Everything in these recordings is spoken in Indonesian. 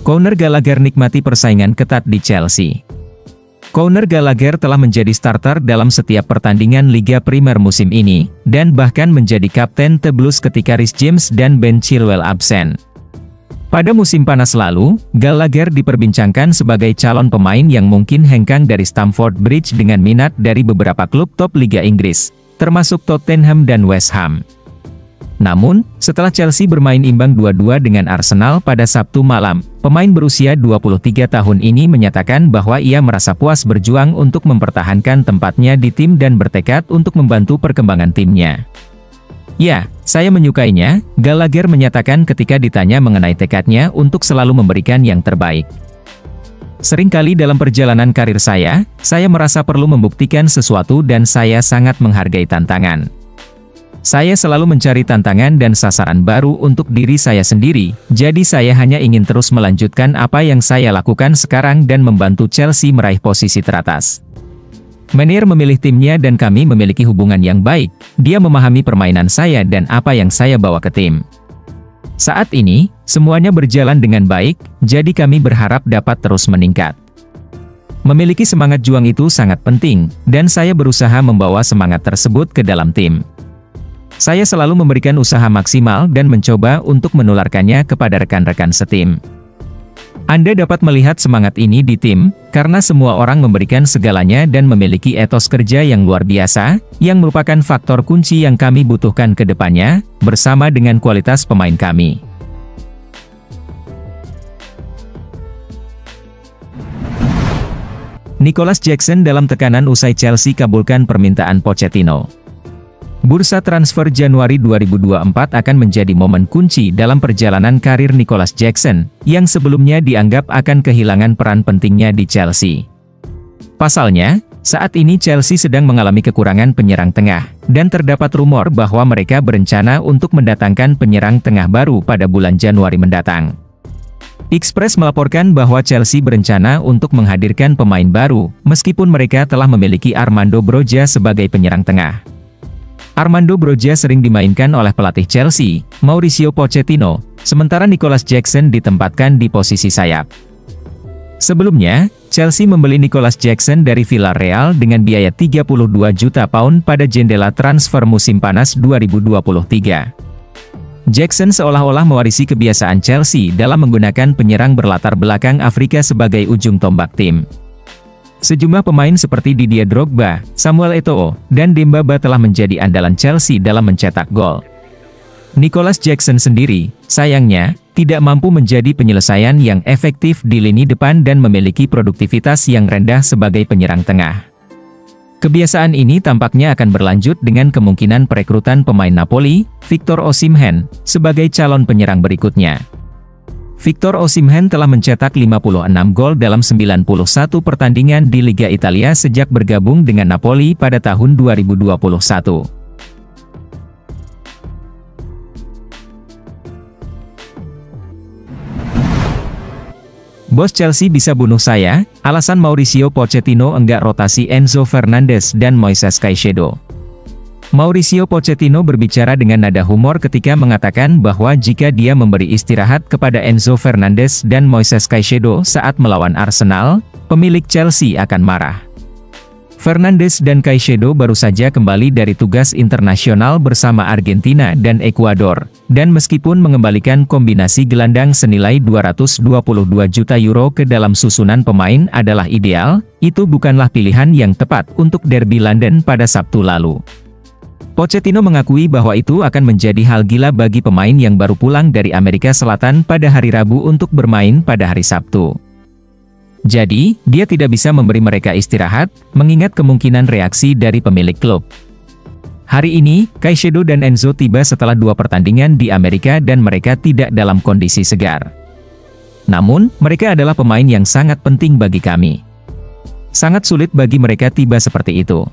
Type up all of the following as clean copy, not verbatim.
Conor Gallagher nikmati persaingan ketat di Chelsea. Conor Gallagher telah menjadi starter dalam setiap pertandingan Liga Primer musim ini, dan bahkan menjadi kapten The Blues ketika Reece James dan Ben Chilwell absen. Pada musim panas lalu, Gallagher diperbincangkan sebagai calon pemain yang mungkin hengkang dari Stamford Bridge dengan minat dari beberapa klub top Liga Inggris, termasuk Tottenham dan West Ham. Namun, setelah Chelsea bermain imbang 2-2 dengan Arsenal pada Sabtu malam, pemain berusia 23 tahun ini menyatakan bahwa ia merasa puas berjuang untuk mempertahankan tempatnya di tim dan bertekad untuk membantu perkembangan timnya. "Ya, saya menyukainya," Gallagher menyatakan ketika ditanya mengenai tekadnya untuk selalu memberikan yang terbaik. "Seringkali dalam perjalanan karir saya merasa perlu membuktikan sesuatu dan saya sangat menghargai tantangan. Saya selalu mencari tantangan dan sasaran baru untuk diri saya sendiri, jadi saya hanya ingin terus melanjutkan apa yang saya lakukan sekarang dan membantu Chelsea meraih posisi teratas. Meneer memilih timnya dan kami memiliki hubungan yang baik, dia memahami permainan saya dan apa yang saya bawa ke tim. Saat ini, semuanya berjalan dengan baik, jadi kami berharap dapat terus meningkat. Memiliki semangat juang itu sangat penting, dan saya berusaha membawa semangat tersebut ke dalam tim. Saya selalu memberikan usaha maksimal dan mencoba untuk menularkannya kepada rekan-rekan setim. Anda dapat melihat semangat ini di tim, karena semua orang memberikan segalanya dan memiliki etos kerja yang luar biasa, yang merupakan faktor kunci yang kami butuhkan ke depannya, bersama dengan kualitas pemain kami." Nicolas Jackson dalam tekanan usai Chelsea kabulkan permintaan Pochettino. Bursa transfer Januari 2024 akan menjadi momen kunci dalam perjalanan karir Nicolas Jackson, yang sebelumnya dianggap akan kehilangan peran pentingnya di Chelsea. Pasalnya, saat ini Chelsea sedang mengalami kekurangan penyerang tengah, dan terdapat rumor bahwa mereka berencana untuk mendatangkan penyerang tengah baru pada bulan Januari mendatang. Express melaporkan bahwa Chelsea berencana untuk menghadirkan pemain baru, meskipun mereka telah memiliki Armando Broja sebagai penyerang tengah. Armando Broja sering dimainkan oleh pelatih Chelsea, Mauricio Pochettino, sementara Nicolas Jackson ditempatkan di posisi sayap. Sebelumnya, Chelsea membeli Nicolas Jackson dari Villarreal dengan biaya 32 juta pound pada jendela transfer musim panas 2023. Jackson seolah-olah mewarisi kebiasaan Chelsea dalam menggunakan penyerang berlatar belakang Afrika sebagai ujung tombak tim. Sejumlah pemain seperti Didier Drogba, Samuel Eto'o, dan Demba Ba telah menjadi andalan Chelsea dalam mencetak gol. Nicolas Jackson sendiri, sayangnya, tidak mampu menjadi penyelesaian yang efektif di lini depan dan memiliki produktivitas yang rendah sebagai penyerang tengah. Kebiasaan ini tampaknya akan berlanjut dengan kemungkinan perekrutan pemain Napoli, Victor Osimhen, sebagai calon penyerang berikutnya. Victor Osimhen telah mencetak 56 gol dalam 91 pertandingan di Liga Italia sejak bergabung dengan Napoli pada tahun 2021. "Bos Chelsea bisa bunuh saya," alasan Mauricio Pochettino enggak rotasi Enzo Fernandez dan Moises Caicedo. Mauricio Pochettino berbicara dengan nada humor ketika mengatakan bahwa jika dia memberi istirahat kepada Enzo Fernandez dan Moises Caicedo saat melawan Arsenal, pemilik Chelsea akan marah. Fernandes dan Caicedo baru saja kembali dari tugas internasional bersama Argentina dan Ekuador, dan meskipun mengembalikan kombinasi gelandang senilai 222 juta euro ke dalam susunan pemain adalah ideal, itu bukanlah pilihan yang tepat untuk derby London pada Sabtu lalu. Pochettino mengakui bahwa itu akan menjadi hal gila bagi pemain yang baru pulang dari Amerika Selatan pada hari Rabu untuk bermain pada hari Sabtu. Jadi, dia tidak bisa memberi mereka istirahat, mengingat kemungkinan reaksi dari pemilik klub. Hari ini, Caicedo dan Enzo tiba setelah 2 pertandingan di Amerika dan mereka tidak dalam kondisi segar. Namun, mereka adalah pemain yang sangat penting bagi kami. Sangat sulit bagi mereka tiba seperti itu.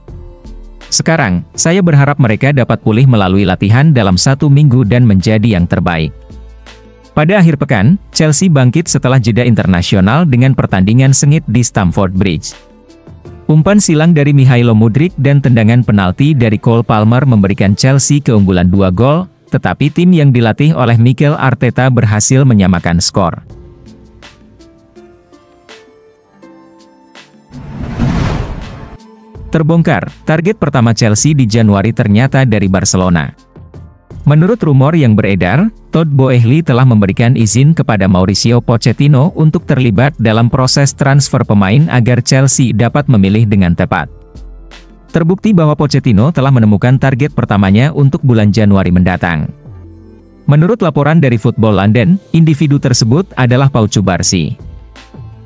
Sekarang, saya berharap mereka dapat pulih melalui latihan dalam 1 minggu dan menjadi yang terbaik. Pada akhir pekan, Chelsea bangkit setelah jeda internasional dengan pertandingan sengit di Stamford Bridge. Umpan silang dari Mihailo Mudryk dan tendangan penalti dari Cole Palmer memberikan Chelsea keunggulan 2 gol, tetapi tim yang dilatih oleh Mikel Arteta berhasil menyamakan skor. Terbongkar, target pertama Chelsea di Januari ternyata dari Barcelona. Menurut rumor yang beredar, Todd Boehly telah memberikan izin kepada Mauricio Pochettino untuk terlibat dalam proses transfer pemain agar Chelsea dapat memilih dengan tepat. Terbukti bahwa Pochettino telah menemukan target pertamanya untuk bulan Januari mendatang. Menurut laporan dari Football London, individu tersebut adalah Pau Cubarsí.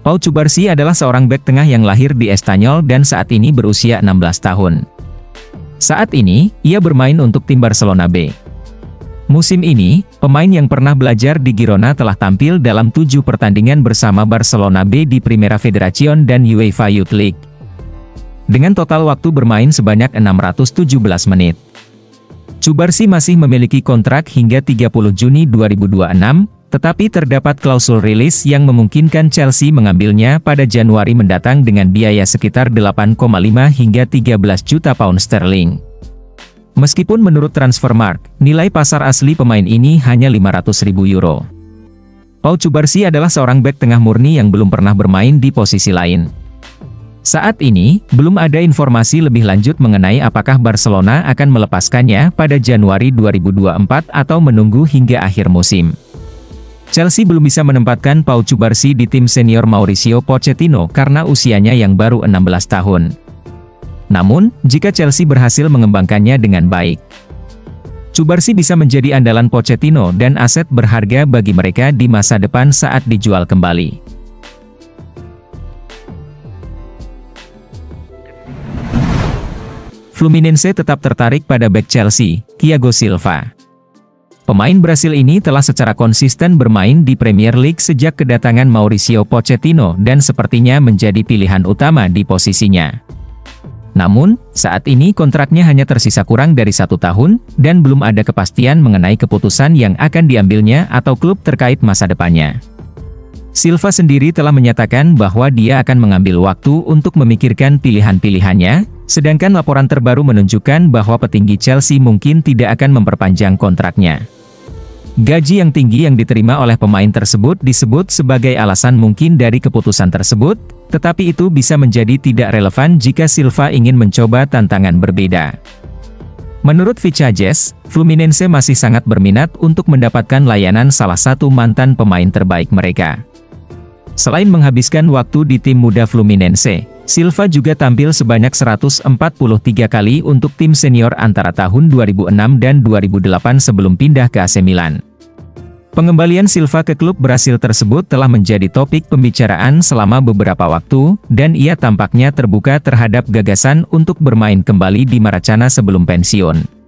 Pau Cubarsí adalah seorang bek tengah yang lahir di Espanyol dan saat ini berusia 16 tahun. Saat ini, ia bermain untuk tim Barcelona B. Musim ini, pemain yang pernah belajar di Girona telah tampil dalam 7 pertandingan bersama Barcelona B di Primera Federación dan UEFA Youth League. Dengan total waktu bermain sebanyak 617 menit. Cubarsí masih memiliki kontrak hingga 30 Juni 2026, tetapi terdapat klausul rilis yang memungkinkan Chelsea mengambilnya pada Januari mendatang dengan biaya sekitar 8,5 hingga 13 juta pound sterling. Meskipun menurut Transfermarkt, nilai pasar asli pemain ini hanya 500.000 euro. Pau Cubarsí adalah seorang bek tengah murni yang belum pernah bermain di posisi lain. Saat ini, belum ada informasi lebih lanjut mengenai apakah Barcelona akan melepaskannya pada Januari 2024 atau menunggu hingga akhir musim. Chelsea belum bisa menempatkan Pau Cubarsí di tim senior Mauricio Pochettino karena usianya yang baru 16 tahun. Namun, jika Chelsea berhasil mengembangkannya dengan baik, Cubarsí bisa menjadi andalan Pochettino dan aset berharga bagi mereka di masa depan saat dijual kembali. Fluminense tetap tertarik pada bek Chelsea, Thiago Silva. Pemain Brasil ini telah secara konsisten bermain di Premier League sejak kedatangan Mauricio Pochettino dan sepertinya menjadi pilihan utama di posisinya. Namun, saat ini kontraknya hanya tersisa kurang dari 1 tahun, dan belum ada kepastian mengenai keputusan yang akan diambilnya atau klub terkait masa depannya. Silva sendiri telah menyatakan bahwa dia akan mengambil waktu untuk memikirkan pilihan-pilihannya, sedangkan laporan terbaru menunjukkan bahwa petinggi Chelsea mungkin tidak akan memperpanjang kontraknya. Gaji yang tinggi yang diterima oleh pemain tersebut disebut sebagai alasan mungkin dari keputusan tersebut, tetapi itu bisa menjadi tidak relevan jika Silva ingin mencoba tantangan berbeda. Menurut Vichajes, Fluminense masih sangat berminat untuk mendapatkan layanan salah satu mantan pemain terbaik mereka. Selain menghabiskan waktu di tim muda Fluminense, Silva juga tampil sebanyak 143 kali untuk tim senior antara tahun 2006 dan 2008 sebelum pindah ke AC Milan. Pengembalian Silva ke klub Brasil tersebut telah menjadi topik pembicaraan selama beberapa waktu, dan ia tampaknya terbuka terhadap gagasan untuk bermain kembali di Maracana sebelum pensiun.